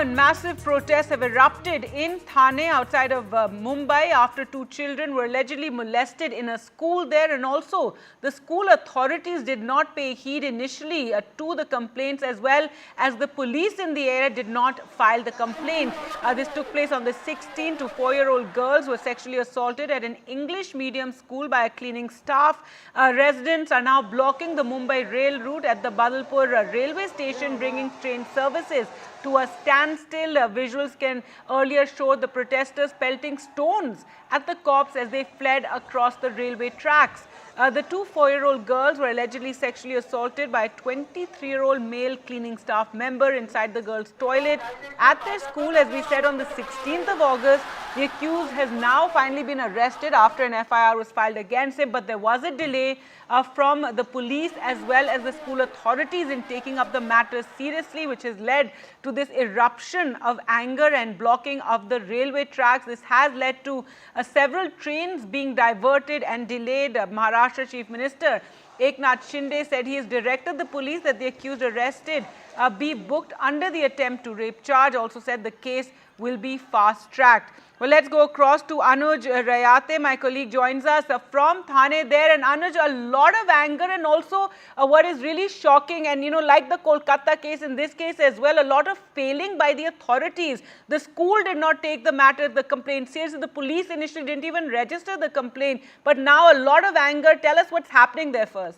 Massive protests have erupted in Thane outside of Mumbai after two children were allegedly molested in a school there, and also the school authorities did not pay heed initially to the complaints, as well as the police in the area did not file the complaint. This took place on the 16 to 4-year-old girls who were sexually assaulted at an English medium school by a cleaning staff. Residents are now blocking the Mumbai rail route at the Badalpur railway station, bringing train services to a standstill. Visuals can earlier show the protesters pelting stones at the cops as they fled across the railway tracks. The two 4-year-old girls were allegedly sexually assaulted by a 23-year-old male cleaning staff member inside the girls' toilet at their school, as we said, on the 16th of August. The accused has now finally been arrested after an FIR was filed against him, but there was a delay from the police as well as the school authorities in taking up the matter seriously, which has led to this eruption of anger and blocking of the railway tracks. This has led to several trains being diverted and delayed. Maharashtra Chief Minister Eknath Shinde said he has directed the police that the accused arrested be booked under the attempt to rape charge. Also said the case will be fast-tracked. Well, let's go across to Anuj Rayate. My colleague joins us from Thane there. And Anuj, a lot of anger, and also what is really shocking, and like the Kolkata case, in this case as well, a lot of failing by the authorities. The school did not take the matter, the complaint seriously. The police initially didn't even register the complaint. But now a lot of anger. Tell us what's happening there first.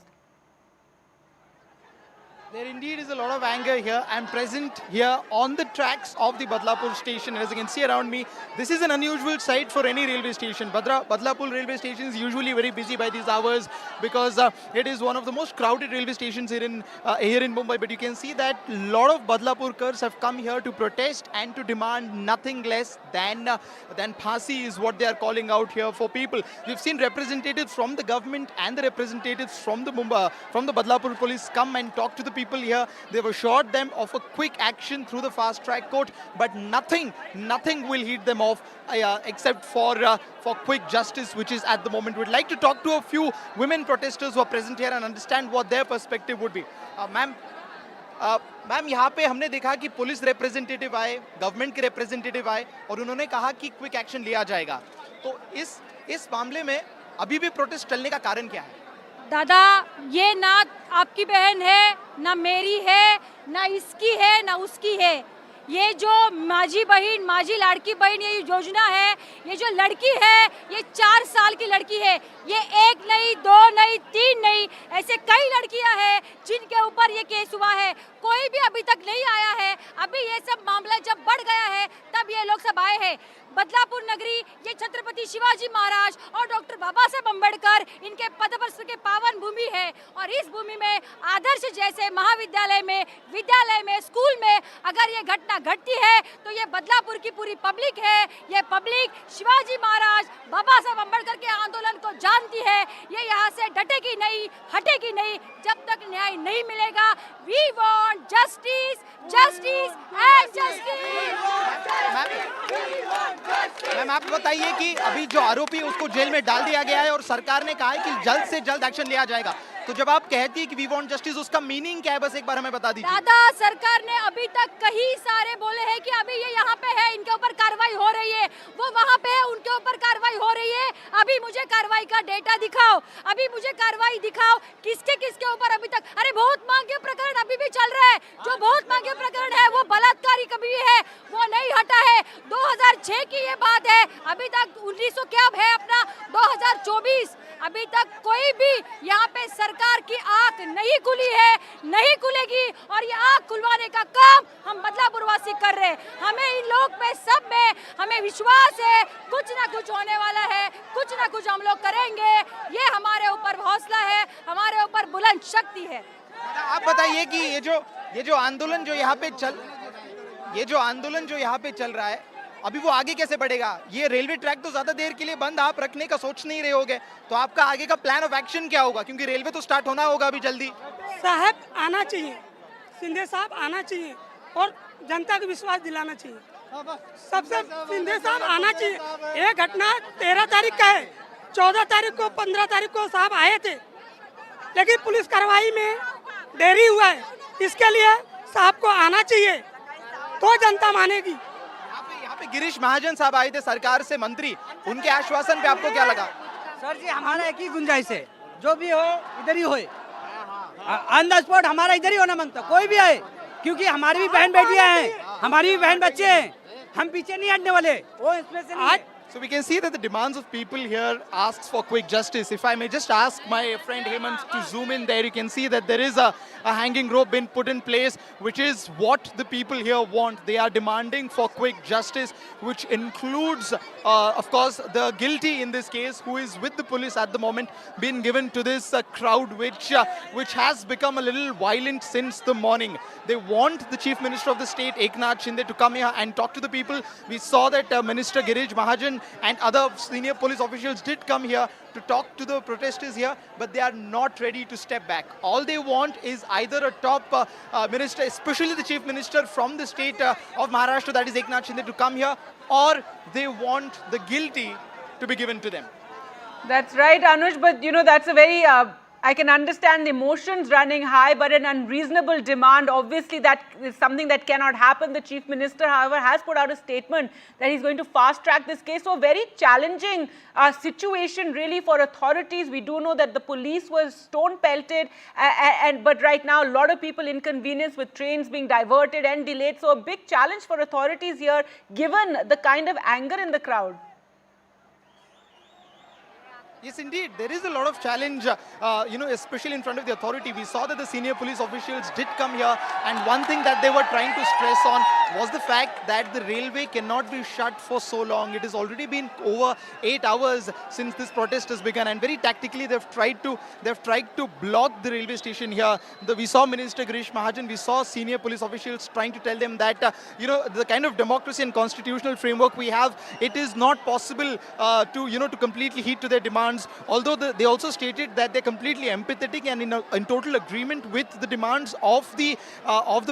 There indeed is a lot of anger here. I'm present here on the tracks of the Badlapur station. As you can see around me, this is an unusual sight for any railway station. Badlapur railway station is usually very busy by these hours because it is one of the most crowded railway stations here in Mumbai. But you can see that a lot of Badlapurkars have come here to protest and to demand nothing less than Phansi is what they are calling out here for people. We've seen representatives from the government and the representatives from the Badlapur police come and talk to the people here. They've assured them of a quick action through the fast track court, but nothing will heed them off except for quick justice, which is at the moment. We'd like to talk to a few women protesters who are present here and understand what their perspective would be. Ma'am, यहाँ पे हमने देखा कि police representative आए, government के representative आए और उन्होंने कहा कि क्विक एक्शन लिया जाएगा. तो इस मामले में अभी भी प्रोटेस्ट चलने का कारण क्या है? दादा, ये ना आपकी बहन है, ना मेरी है, ना इसकी है, ना उसकी है. ये जो माझी बहन, माझी लाड़की बहन, ये योजना है, ये जो लड़की है, ये 4 साल की लड़की है. ये 1 नहीं, 2 नहीं, 3 नहीं, ऐसे कई लड़कियां हैं जिनके ऊपर ये केस हुआ है. कोई भी अभी तक नहीं आया है. अभी ये सब मामला जब बढ़ गया है तब ये लोग सब आए हैं. बदलापुर नगरी, ये छत्रपति शिवाजी महाराज और डॉक्टर बाबा साहेब अम्बेडकर इनके पदस्पर्श के पावन भूमि है. और इस भूमि में आदर्श जैसे महाविद्यालय में, विद्यालय में, स्कूल में अगर ये घटना घटती है तो ये बदलापुर की पूरी पब्लिक है. ये पब्लिक शिवाजी महाराज, बाबा साहेब अम्बेडकर के आंदोलन को जानती है. ये यहाँ से डटेगी नहीं, हटेगी नहीं जब तक न्याय नहीं मिलेगा. We want justice, justice and justice. Ma'am, आप बताइए कि अभी जो आरोपी है उसको जेल में डाल दिया गया है और सरकार ने कहा है कि जल्द से जल्द एक्शन लिया जाएगा. तो जब आप कहती है कि वी वांट जस्टिस, उसका मीनिंग क्या है, बस एक बार हमें बता दीजिए. दादा, सरकार ने अभी तक कई सारे बोले हैं कि अभी ये यहाँ पे है, इनके ऊपर कार्रवाई हो रही है. वो वहाँ पे है, उनके ऊपर कार्रवाई हो रही है. अभी मुझे कार्रवाई का डेटा दिखाओ, अभी मुझे कार्रवाई दिखाओ, किसके ऊपर अभी तक. अरे बहुत मांगे प्रकरण अभी भी चल रहा है. जो बहुत मांगे प्रकरण है वो बलात्कारी कभी है, वो नहीं हटा है. 2006 की ये बात है, अभी तक 1900 क्या है अपना 2024, अभी तक कोई भी यहाँ पे सरकार की आंख नहीं खुली है, नहीं खुलेगी. और ये आंख खुलवाने का काम हम बदलापुरवासी कर रहे हैं. हमें इन लोग पे, सब में हमें विश्वास है. कुछ ना कुछ होने वाला है, कुछ ना कुछ हम लोग करेंगे. ये हमारे ऊपर हौसला है, हमारे ऊपर बुलंद शक्ति है. आप बताइए कि ये जो आंदोलन जो यहाँ पे चल रहा है, अभी वो आगे कैसे बढ़ेगा? ये रेलवे ट्रैक तो ज्यादा देर के लिए बंद आप रखने का सोच नहीं रहे होगे, तो आपका आगे का प्लान ऑफ एक्शन क्या होगा? क्योंकि रेलवे तो स्टार्ट होना होगा अभी जल्दी. साहब आना चाहिए, शिंदे साहब आना चाहिए और जनता को विश्वास दिलाना चाहिए. सबसे शिंदे साहब आना चाहिए. ये घटना 13 तारीख का है, 14 तारीख को, 15 तारीख को साहब आए थे, लेकिन पुलिस कार्रवाई में देरी हुआ है. इसके लिए साहब को आना चाहिए. तो जनता मानेगी। यहाँ पे गिरीश महाजन साहब आए थे सरकार से मंत्री, उनके आश्वासन पे आपको क्या लगा? सर जी हमारा एक ही गुंजाइश है, जो भी हो इधर ही होए, ऑन द स्पॉट हमारा इधर ही होना मांगता, कोई भी आए, क्योंकि हमारी भी बहन बेटियां हैं, हमारी भी बहन बच्चे हैं, हम पीछे नहीं हटने वाले। वो इसमें से नहीं है। So we can see that the demands of people here asks for quick justice. If I may just ask my friend Hemant to zoom in there, you can see that there is a hanging rope been put in place, which is what the people here want. They are demanding for quick justice, which includes, of course, the guilty in this case, who is with the police at the moment, been given to this crowd, which has become a little violent since the morning. They want the Chief Minister of the state, Eknath Shinde, to come here and talk to the people. We saw that Minister Girish Mahajan and other senior police officials did come here to talk to the protesters here, but they are not ready to step back. All they want is either a top minister, especially the chief minister from the state of Maharashtra, that is Eknath Shinde, to come here, or they want the guilty to be given to them. That's right, Anuj, but that's a very, I can understand the emotions running high, but an unreasonable demand, obviously that is something that cannot happen. The Chief Minister, however, has put out a statement that he's going to fast track this case. So a very challenging situation really for authorities. We do know that the police was stone pelted, but right now a lot of people inconvenienced with trains being diverted and delayed. So a big challenge for authorities here, given the kind of anger in the crowd. Yes, indeed. There is a lot of challenge, especially in front of the authority. We saw that the senior police officials did come here, and one thing that they were trying to stress on was the fact that the railway cannot be shut for so long. It has already been over 8 hours since this protest has begun, and very tactically they've tried to block the railway station here. We saw Minister Girish Mahajan, we saw senior police officials trying to tell them that the kind of democracy and constitutional framework we have, it is not possible to completely heed to their demands. Although they also stated that they're completely empathetic and in total agreement with the demands of the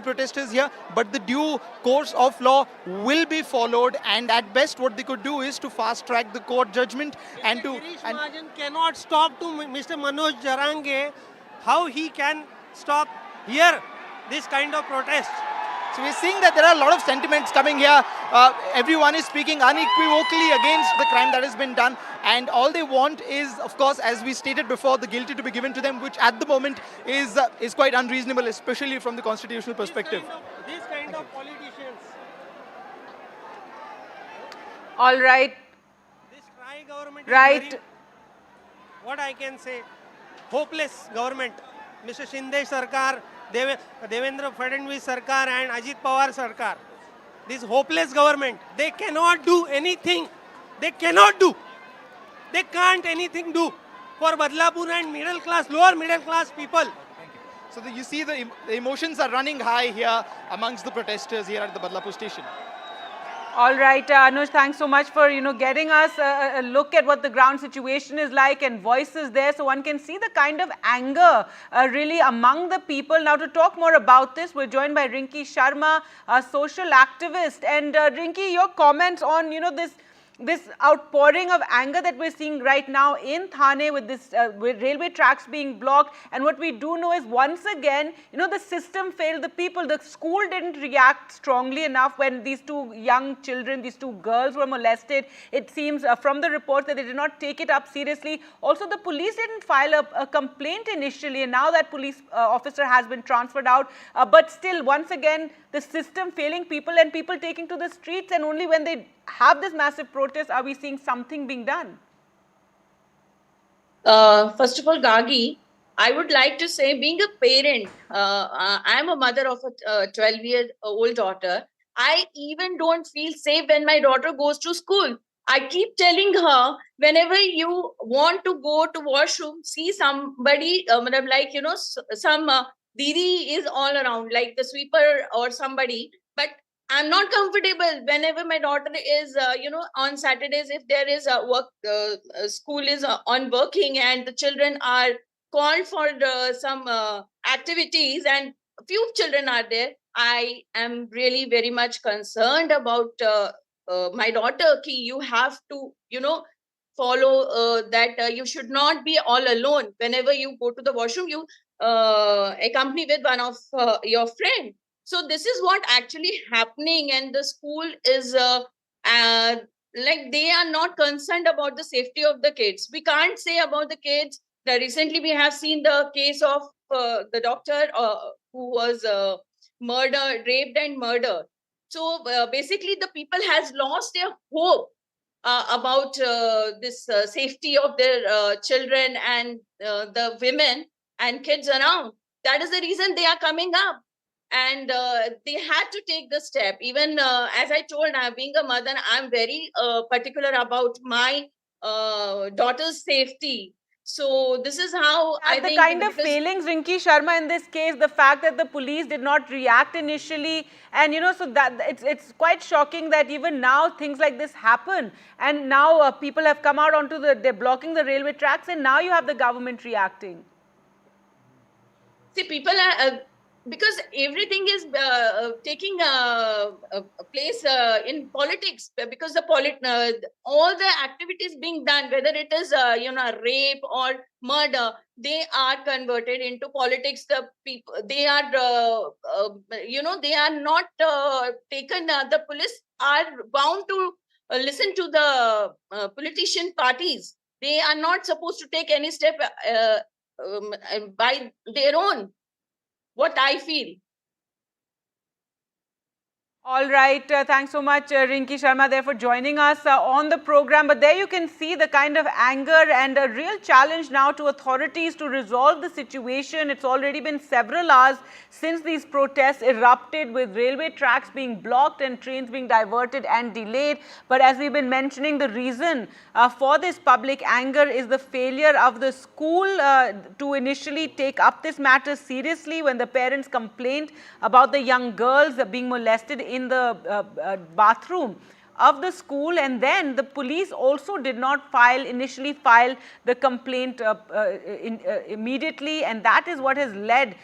protesters here, but the due course of law will be followed, and at best what they could do is to fast track the court judgment and to. Girish Mahajan cannot stop to Mr. Manoj Jarange. How he can stop here this kind of protest? So we're seeing that there are a lot of sentiments coming here. Everyone is speaking unequivocally against the crime that has been done, and all they want is, of course, as we stated before, the guilty to be given to them, which at the moment is quite unreasonable, especially from the constitutional perspective. This kind of politicians. All right. This Try government Right. is very, what I can say, hopeless government. Mr. Shinde Sarkar, Devendra Fadnavis Sarkar and Ajit Pawar Sarkar. This hopeless government, they cannot do anything. They cannot do. They can't anything do for Badlapur and lower middle class people. So you see the emotions are running high here amongst the protesters here at the Badlapur station. All right, Anuj, thanks so much for getting us a look at what the ground situation is like and voices there, so one can see the kind of anger really among the people. Now, to talk more about this, we're joined by Rinki Sharma, a social activist. And Rinki, your comments on this outpouring of anger that we're seeing right now in Thane with this with railway tracks being blocked. And what we do know is, once again, the system failed the people. The school didn't react strongly enough when these two young children, these two girls were molested. It seems from the reports that they did not take it up seriously. Also, the police didn't file a complaint initially, and now that police officer has been transferred out. But still, once again, the system failing people and people taking to the streets, and only when they have this massive protest are we seeing something being done. First of all, Gagi, I would like to say, being a parent, I'm a mother of a 12-year-old daughter. I even don't feel safe when my daughter goes to school. I keep telling her, whenever you want to go to washroom, see somebody, some Didi is all around, like the sweeper or somebody. But I'm not comfortable whenever my daughter is, on Saturdays, if there is a work, school is on working and the children are called for some activities and a few children are there. I am really very much concerned about my daughter. You have to, follow that you should not be all alone. Whenever you go to the washroom, you accompany with one of your friends. So this is what actually happening, and the school is like they are not concerned about the safety of the kids. We can't say about the kids that recently we have seen the case of the doctor who was murdered, raped and murdered. So basically the people has lost their hope about this safety of their children and the women and kids around. That is the reason they are coming up, and they had to take the step. Even as I told, being a mother, I'm very particular about my daughter's safety. So this is how I At the think, kind of because failings, Rinki Sharma, in this case, the fact that the police did not react initially, and so that it's quite shocking that even now things like this happen, and now people have come out onto they're blocking the railway tracks, and now you have the government reacting. see, people are because everything is taking a place in politics, because the all the activities being done, whether it is rape or murder, they are converted into politics. The people, they are they are not taken. The police are bound to listen to the politician parties. They are not supposed to take any step by their own, what I feel. All right, thanks so much, Rinki Sharma, there for joining us on the program. But there you can see the kind of anger and a real challenge now to authorities to resolve the situation. It's already been several hours since these protests erupted, with railway tracks being blocked and trains being diverted and delayed. But as we've been mentioning, the reason for this public anger is the failure of the school to initially take up this matter seriously when the parents complained about the young girls being molested in the bathroom of the school, and then the police also did not initially file the complaint immediately, and that is what has led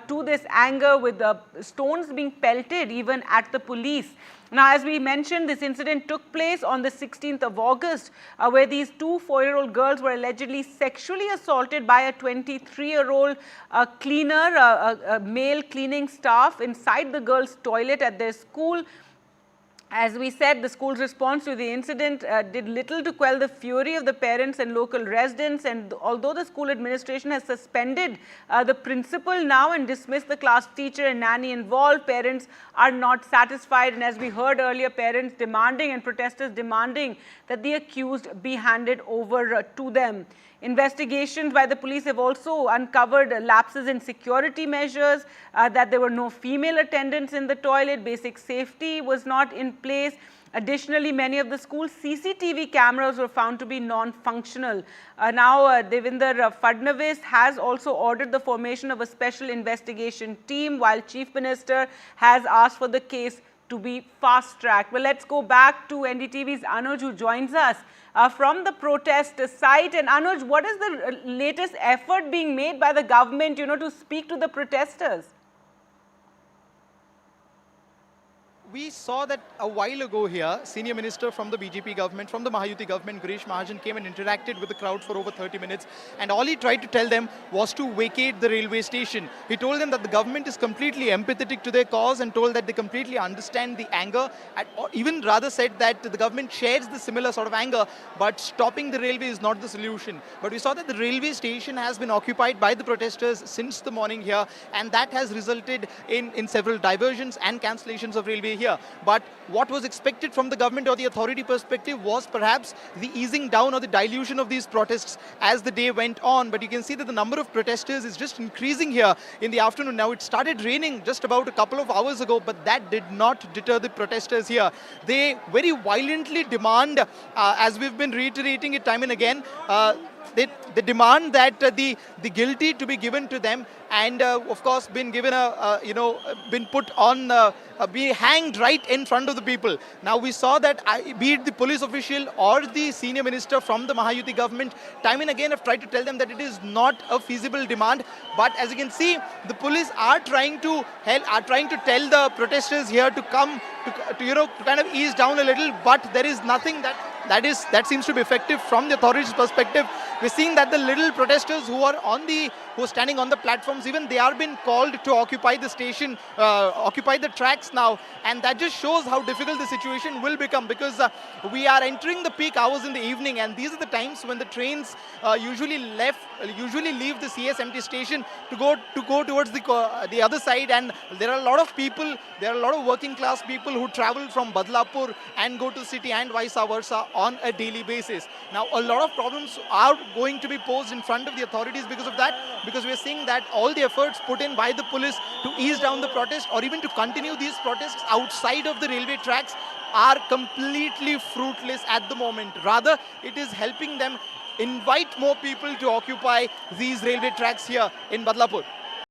to this anger, with the stones being pelted even at the police. Now, as we mentioned, this incident took place on the 16th of August, where these two 4-year-old girls were allegedly sexually assaulted by a 23-year-old cleaner, a male cleaning staff, inside the girls' toilet at their school. As we said, the school's response to the incident did little to quell the fury of the parents and local residents, and although the school administration has suspended the principal now and dismissed the class teacher and nanny involved, parents are not satisfied, and as we heard earlier, parents demanding and protesters demanding that the accused be handed over to them. Investigations by the police have also uncovered lapses in security measures, that there were no female attendants in the toilet, basic safety was not in place. Additionally, many of the school's CCTV cameras were found to be non-functional. Now, Devendra Fadnavis has also ordered the formation of a special investigation team, while Chief Minister has asked for the case to be fast-tracked. Well, let's go back to NDTV's Anuj, who joins us from the protest site. And Anuj, what is the latest effort being made by the government, to speak to the protesters? We saw that a while ago here, senior minister from the BJP government, from the Mahayuti government, Girish Mahajan, came and interacted with the crowd for over 30 minutes. And all he tried to tell them was to vacate the railway station. He told them that the government is completely empathetic to their cause, and told that they completely understand the anger. Or even rather said that the government shares the similar sort of anger, but stopping the railway is not the solution. But we saw that the railway station has been occupied by the protesters since the morning here, and that has resulted in several diversions and cancellations of railway here. But what was expected from the government or the authority perspective was perhaps the easing down or the dilution of these protests as the day went on. But you can see that the number of protesters is just increasing here in the afternoon. Now, it started raining just about a couple of hours ago, but that did not deter the protesters here. They very violently demand, as we've been reiterating it time and again, they demand that the guilty to be given to them, and of course been given been put on, be hanged right in front of the people. Now, we saw that be it the police official or the senior minister from the Mahayuti government, time and again have tried to tell them that it is not a feasible demand. But as you can see, the police are trying to tell the protesters here to come to kind of ease down a little, but there is nothing that seems to be effective from the authorities' perspective. We're seeing that the little protesters who are on the who are standing on the platforms, even they are being called to occupy the station, occupy the tracks now. And that just shows how difficult the situation will become, because we are entering the peak hours in the evening, and these are the times when the trains usually leave the CSMT station to go towards the other side. And there are a lot of people, there are a lot of working class people who travel from Badlapur and go to city and vice versa on a daily basis. Now a lot of problems are going to be posed in front of the authorities because of that, because we are seeing that all the efforts put in by the police to ease down the protest or even to continue these protests outside of the railway tracks are completely fruitless at the moment. Rather, it is helping them invite more people to occupy these railway tracks here in Badlapur.